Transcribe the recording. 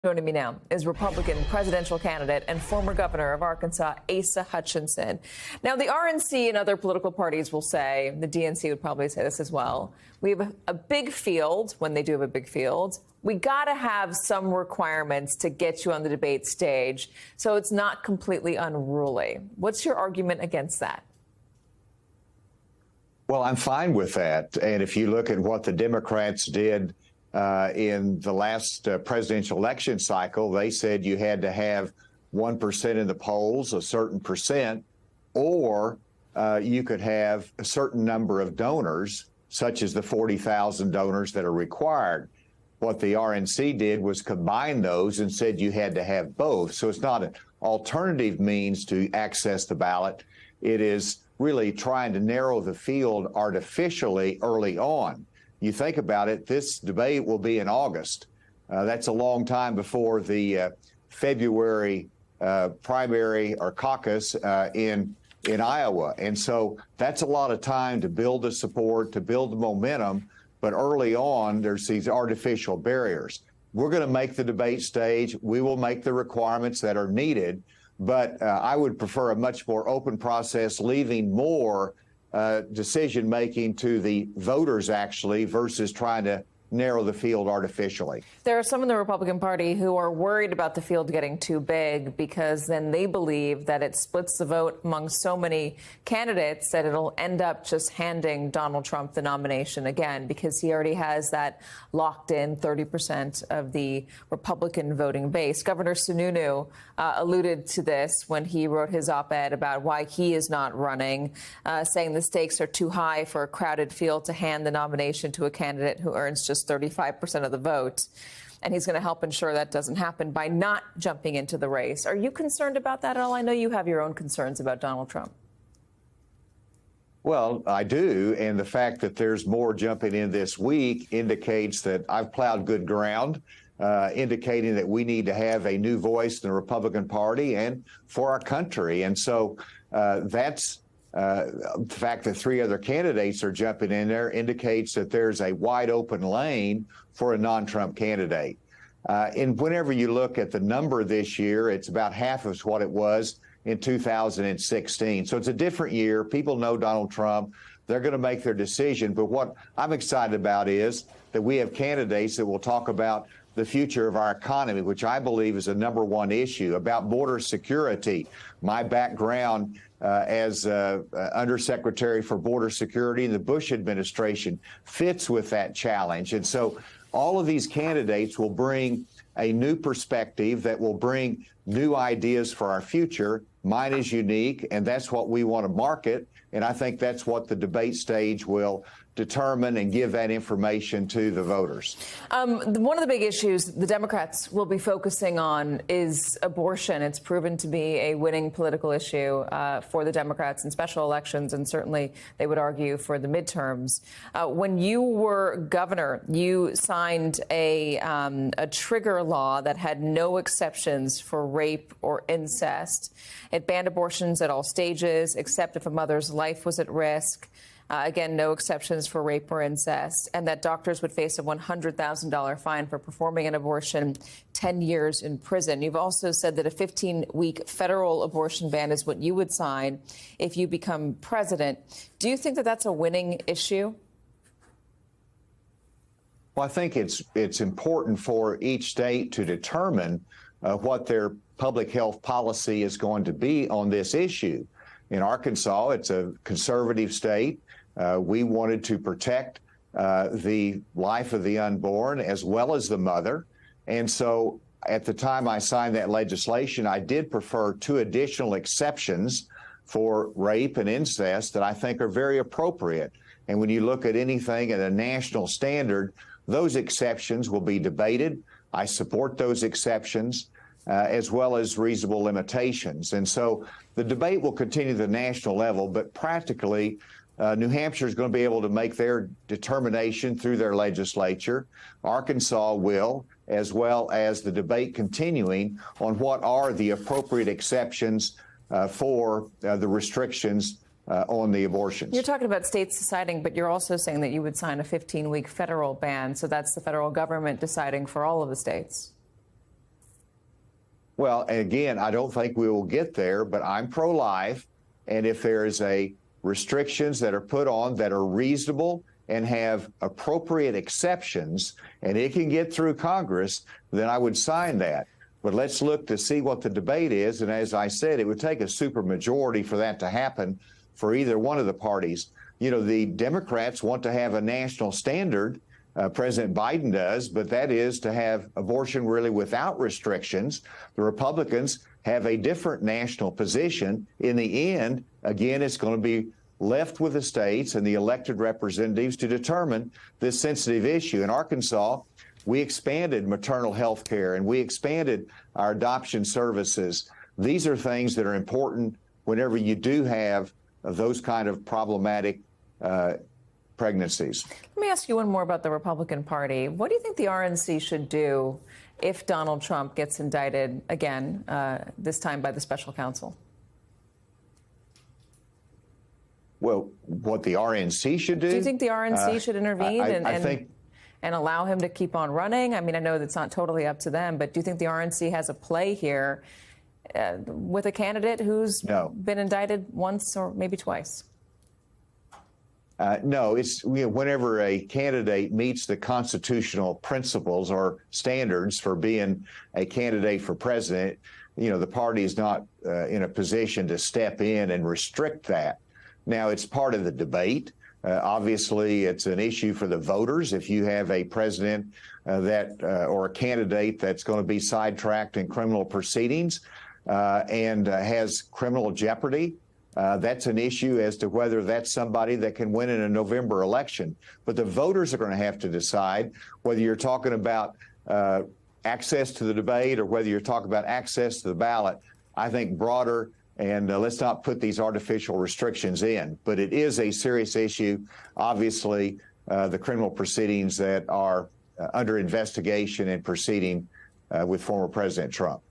Joining me now is Republican presidential candidate and former governor of Arkansas, Asa Hutchinson. Now, the RNC and other political parties will say, the DNC would probably say this as well, we have a big field. When they do have a big field, we got to have some requirements to get you on the debate stage so it's not completely unruly. What's your argument against that? Well, I'm fine with that. And if you look at what the Democrats did in the last presidential election cycle, they said you had to have 1% in the polls, a certain percent, or you could have a certain number of donors, such as the 40,000 donors that are required. What the RNC did was combine those and said you had to have both. So it's not an alternative means to access the ballot. It is really trying to narrow the field artificially early on. You think about it, this debate will be in August. That's a long time before the February primary or caucus in Iowa. And so that's a lot of time to build the support, to build the momentum. But early on, there's these artificial barriers. We're going to make the debate stage. We will make the requirements that are needed. But I would prefer a much more open process, leaving more decision-making to the voters, actually, versus trying to narrow the field artificially. There are some in the Republican Party who are worried about the field getting too big because then they believe that it splits the vote among so many candidates that it'll end up just handing Donald Trump the nomination again because he already has that locked in 30% of the Republican voting base. Governor Sununu alluded to this when he wrote his op-ed about why he is not running, saying the stakes are too high for a crowded field to hand the nomination to a candidate who earns just 35% of the vote. And he's going to help ensure that doesn't happen by not jumping into the race. Are you concerned about that at all? I know you have your own concerns about Donald Trump. Well, I do. And the fact that there's more jumping in this week indicates that I've plowed good ground, indicating that we need to have a new voice in the Republican Party and for our country. And so that's the fact that three other candidates are jumping in there indicates that there's a wide open lane for a non-Trump candidate. And whenever you look at the number this year, it's about half of what it was in 2016. So it's a different year. People know Donald Trump. They're going to make their decision. But what I'm excited about is that we have candidates that will talk about the future of our economy, which I believe is a #1 issue, about border security. My background as Undersecretary for Border Security in the Bush administration fits with that challenge. And so all of these candidates will bring a new perspective that will bring new ideas for our future. Mine is unique, and that's what we want to market. And I think that's what the debate stage will determine and give that information to the voters. One of the big issues the Democrats will be focusing on is abortion. It's proven to be a winning political issue for the Democrats in special elections, and certainly they would argue for the midterms. When you were governor, you signed a trigger law that had no exceptions for rape or incest. It banned abortions at all stages, except if a mother's life was at risk. Again, no exceptions for rape or incest, and that doctors would face a $100,000 fine for performing an abortion, 10 years in prison. You've also said that a 15-week federal abortion ban is what you would sign if you become president. Do you think that that's a winning issue? Well, I think it's important for each state to determine what their public health policy is going to be on this issue. In Arkansas, it's a conservative state. We wanted to protect the life of the unborn as well as the mother. And so at the time I signed that legislation, I did prefer 2 additional exceptions for rape and incest that I think are very appropriate. And when you look at anything at a national standard, those exceptions will be debated. I support those exceptions. As well as reasonable limitations. And so the debate will continue at the national level, but practically, New Hampshire is going to be able to make their determination through their legislature. Arkansas will, as well as the debate continuing on what are the appropriate exceptions for the restrictions on the abortions. You're talking about states deciding, but you're also saying that you would sign a 15-week federal ban. So that's the federal government deciding for all of the states. Well, and again, I don't think we will get there, but I'm pro-life. And if there is a restrictions that are put on that are reasonable and have appropriate exceptions, and it can get through Congress, then I would sign that. But let's look to see what the debate is. And as I said, it would take a supermajority for that to happen for either one of the parties. You know, the Democrats want to have a national standard. President Biden does, but that is to have abortion really without restrictions. The Republicans have a different national position. In the end, again, it's going to be left with the states and the elected representatives to determine this sensitive issue. In Arkansas, we expanded maternal health care and we expanded our adoption services. These are things that are important whenever you do have those kind of problematic pregnancies. Let me ask you one more about the Republican Party. What do you think the RNC should do if Donald Trump gets indicted again, this time by the special counsel? Well, what the RNC should do? Do you think the RNC should intervene I think and allow him to keep on running? I mean, I know that's not totally up to them, but do you think the RNC has a play here with a candidate who's been indicted once or maybe twice? No, it's whenever a candidate meets the constitutional principles or standards for being a candidate for president, the party is not in a position to step in and restrict that. Now, it's part of the debate. Obviously, it's an issue for the voters. If you have a president or a candidate that's going to be sidetracked in criminal proceedings and has criminal jeopardy, that's an issue as to whether that's somebody that can win in a November election. But the voters are going to have to decide whether you're talking about access to the debate or whether you're talking about access to the ballot. I think broader, and let's not put these artificial restrictions in. But it is a serious issue. Obviously, the criminal proceedings that are under investigation and proceeding with former President Trump.